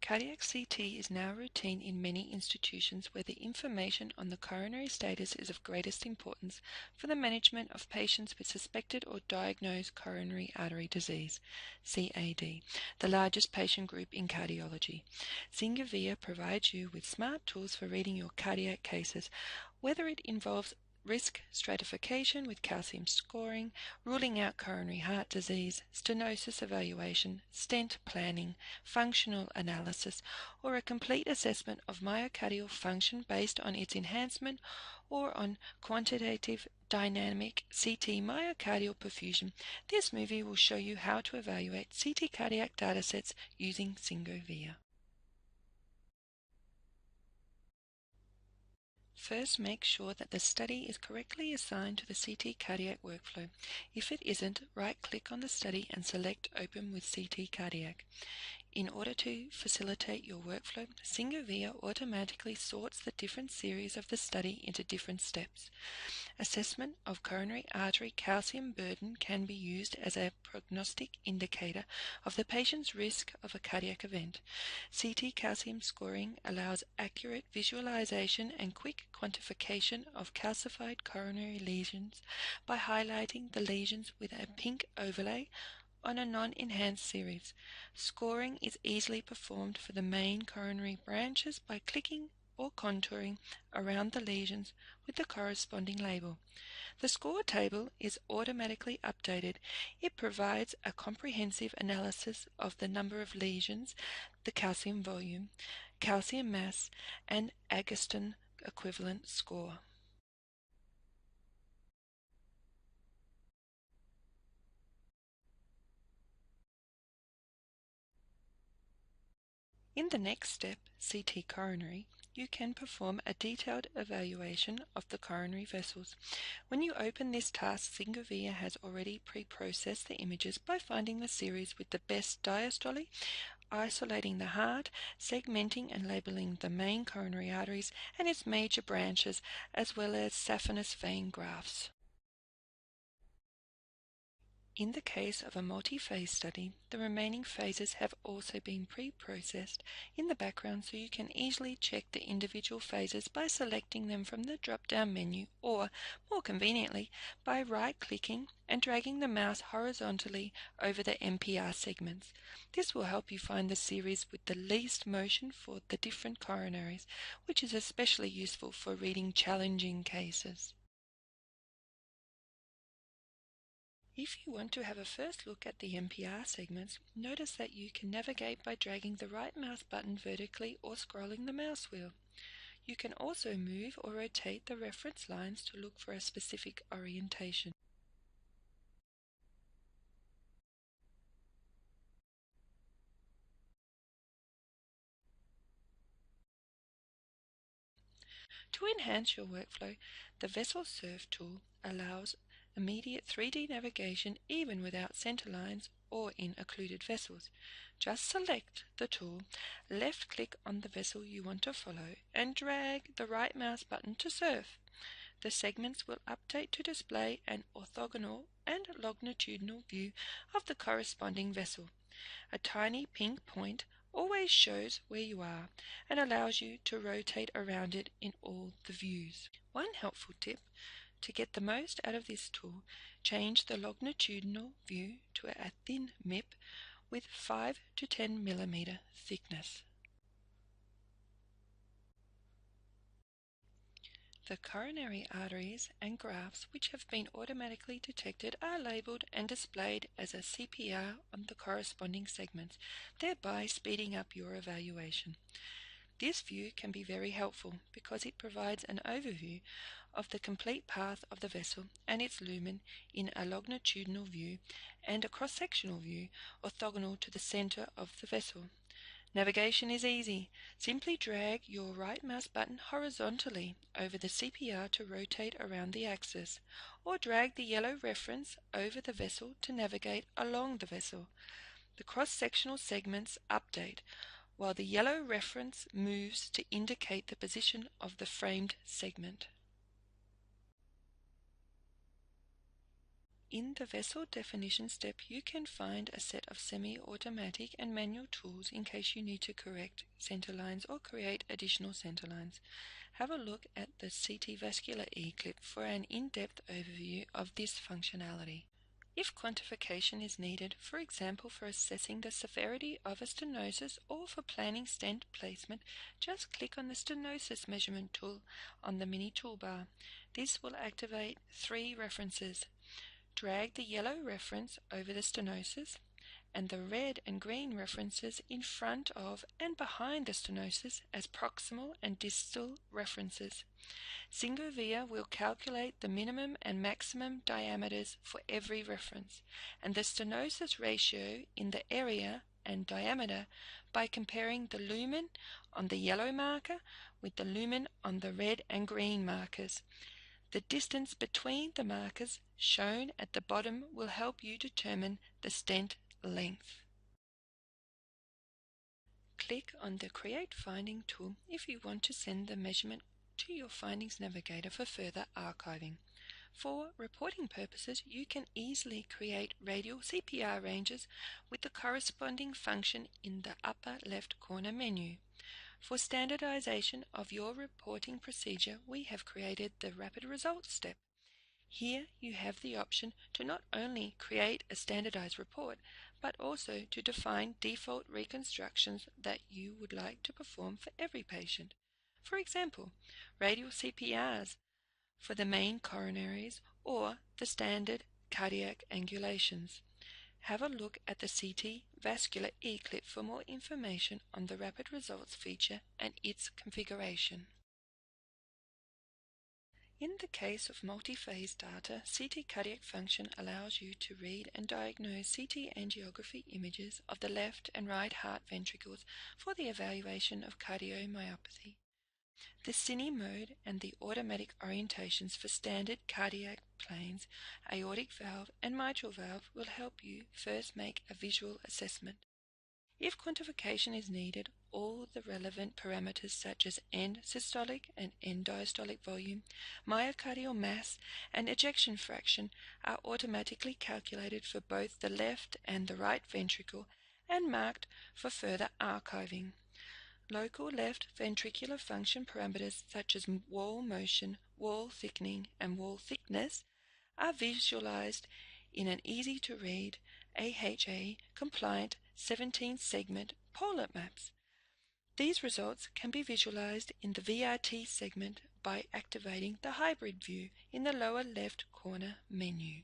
Cardiac CT is now routine in many institutions where the information on the coronary status is of greatest importance for the management of patients with suspected or diagnosed coronary artery disease, CAD, the largest patient group in cardiology. Syngovia provides you with smart tools for reading your cardiac cases, whether it involves risk stratification with calcium scoring, ruling out coronary heart disease, stenosis evaluation, stent planning, functional analysis, or a complete assessment of myocardial function based on its enhancement or on quantitative dynamic CT myocardial perfusion. This movie will show you how to evaluate CT cardiac datasets using Syngovia. First, make sure that the study is correctly assigned to the CT cardiac workflow. If it isn't, right-click on the study and select Open with CT Cardiac. In order to facilitate your workflow, Syngovia automatically sorts the different series of the study into different steps. Assessment of coronary artery calcium burden can be used as a prognostic indicator of the patient's risk of a cardiac event. CT calcium scoring allows accurate visualization and quick quantification of calcified coronary lesions by highlighting the lesions with a pink overlay on a non-enhanced series. Scoring is easily performed for the main coronary branches by clicking or contouring around the lesions with the corresponding label. The score table is automatically updated. It provides a comprehensive analysis of the number of lesions, the calcium volume, calcium mass, and Agatston equivalent score. In the next step, CT coronary, you can perform a detailed evaluation of the coronary vessels. When you open this task, Syngovia has already pre-processed the images by finding the series with the best diastole, isolating the heart, segmenting and labeling the main coronary arteries and its major branches, as well as saphenous vein grafts. In the case of a multi-phase study, the remaining phases have also been pre-processed in the background so you can easily check the individual phases by selecting them from the drop-down menu or, more conveniently, by right-clicking and dragging the mouse horizontally over the MPR segments. This will help you find the series with the least motion for the different coronaries, which is especially useful for reading challenging cases. If you want to have a first look at the MPR segments, notice that you can navigate by dragging the right mouse button vertically or scrolling the mouse wheel. You can also move or rotate the reference lines to look for a specific orientation. To enhance your workflow, the Vessel Surf tool allows immediate 3D navigation even without center lines or in occluded vessels. Just select the tool, left-click on the vessel you want to follow, and drag the right mouse button to surf. The segments will update to display an orthogonal and longitudinal view of the corresponding vessel. A tiny pink point always shows where you are and allows you to rotate around it in all the views. One helpful tip: to get the most out of this tool, change the longitudinal view to a thin MIP with 5 to 10 mm thickness. The coronary arteries and grafts which have been automatically detected are labelled and displayed as a CPR on the corresponding segments, thereby speeding up your evaluation. This view can be very helpful because it provides an overview of the complete path of the vessel and its lumen in a longitudinal view and a cross-sectional view orthogonal to the center of the vessel. Navigation is easy. Simply drag your right mouse button horizontally over the CPR to rotate around the axis, or drag the yellow reference over the vessel to navigate along the vessel. The cross-sectional segments update, while the yellow reference moves to indicate the position of the framed segment. In the vessel definition step, you can find a set of semi-automatic and manual tools in case you need to correct center lines or create additional center lines. Have a look at the CT Vascular E-clip for an in-depth overview of this functionality. If quantification is needed, for example for assessing the severity of a stenosis or for planning stent placement, just click on the stenosis measurement tool on the mini toolbar. This will activate 3 references. Drag the yellow reference over the stenosis and the red and green references in front of and behind the stenosis as proximal and distal references. Syngovia will calculate the minimum and maximum diameters for every reference and the stenosis ratio in the area and diameter by comparing the lumen on the yellow marker with the lumen on the red and green markers. The distance between the markers shown at the bottom will help you determine the stent length. Click on the Create Finding tool if you want to send the measurement to your Findings Navigator for further archiving. For reporting purposes, you can easily create radial CPR ranges with the corresponding function in the upper left corner menu. For standardization of your reporting procedure, we have created the Rapid Results step. Here you have the option to not only create a standardized report, but also to define default reconstructions that you would like to perform for every patient. For example, radial CPRs for the main coronaries or the standard cardiac angulations. Have a look at the CT Vascular E-clip for more information on the Rapid Results feature and its configuration. In the case of multi-phase data, CT cardiac function allows you to read and diagnose CT angiography images of the left and right heart ventricles for the evaluation of cardiomyopathy. The cine mode and the automatic orientations for standard cardiac planes, aortic valve and mitral valve will help you first make a visual assessment. If quantification is needed, all the relevant parameters such as end systolic and end diastolic volume, myocardial mass and ejection fraction are automatically calculated for both the left and the right ventricle and marked for further archiving. Local left ventricular function parameters such as wall motion, wall thickening, and wall thickness are visualized in an easy-to-read, AHA-compliant 17-segment polar maps. These results can be visualized in the VRT segment by activating the hybrid view in the lower left corner menu.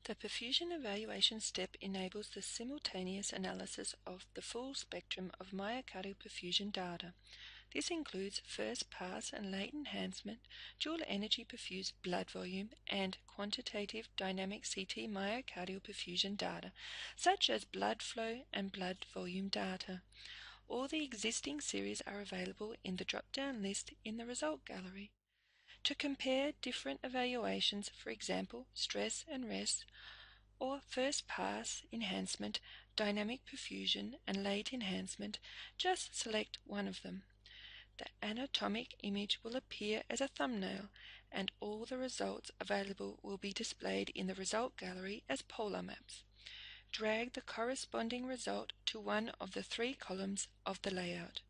The perfusion evaluation step enables the simultaneous analysis of the full spectrum of myocardial perfusion data. This includes first pass and late enhancement, dual energy perfused blood volume, and quantitative dynamic CT myocardial perfusion data, such as blood flow and blood volume data. All the existing series are available in the drop-down list in the result gallery. To compare different evaluations, for example, stress and rest, or first pass enhancement, dynamic perfusion, and late enhancement, just select one of them. The anatomic image will appear as a thumbnail, and all the results available will be displayed in the result gallery as polar maps. Drag the corresponding result to one of the 3 columns of the layout.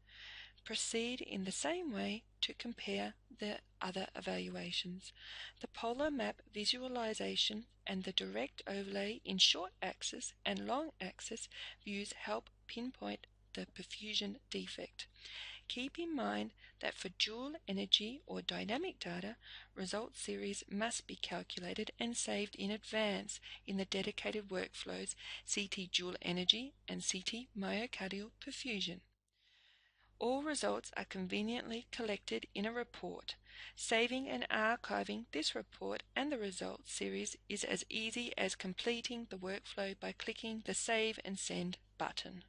Proceed in the same way to compare the other evaluations. The polar map visualization and the direct overlay in short axis and long axis views help pinpoint the perfusion defect. Keep in mind that for dual energy or dynamic data, result series must be calculated and saved in advance in the dedicated workflows CT dual energy and CT myocardial perfusion. All results are conveniently collected in a report. Saving and archiving this report and the results series is as easy as completing the workflow by clicking the Save and Send button.